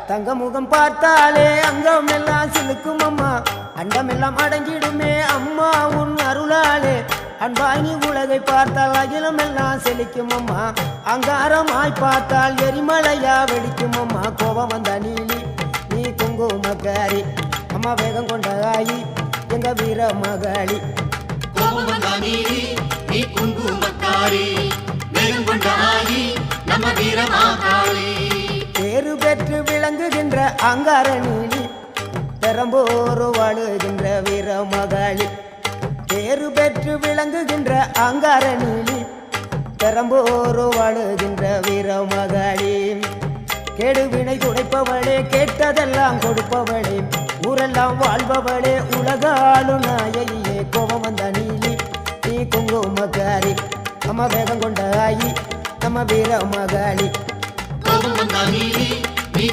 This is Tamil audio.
தங்க முகம் பார்த்தாலே அங்கம் எல்லாம் சிலுக்கும் அம்மா, அண்டமெல்லாம் அடங்கிடுமே அம்மா உன் அருளாலே. அன்பாய் நீ உலகை பார்த்தால் அகிலம் எல்லாம் செழிக்கும் அம்மா, அங்காரமாய் பார்த்தால் எரிமலையா வெடிக்கும் அம்மா. கோபம் வந்த நீலி நீ குங்குமக்காரி அம்மா, வேகம் கொண்ட ஆயி எங்க வீர மகாளி. கோபம் வந்த நீலி நீ குங்குமக்காரி, வேகம் கொண்ட ஆயி நம்ம வீர மகாளி. பேரு பெற்று விளங்குகின்ற அங்கார நீலி, பெரம்போர் வாழுகின்ற வீர மகாளி. பேரு பெற்று விளங்குகின்ற அங்கார நீலி, பெரம்போர் வாழுகின்ற வீர மகாளி. கேடுவினை துடைப்பவளே, கேட்டதெல்லாம் கொடுப்பவளே, ஊரெல்லாம் வாழ்பவளே, உலகாலும் நாயகியே. கோபம் வந்த நீலி நீ குங்குமக்காரி அம்மா, வேகம் கொண்ட ஆயி நம்ம வீர மகாளி. கோபம் வந்த நீலி நீ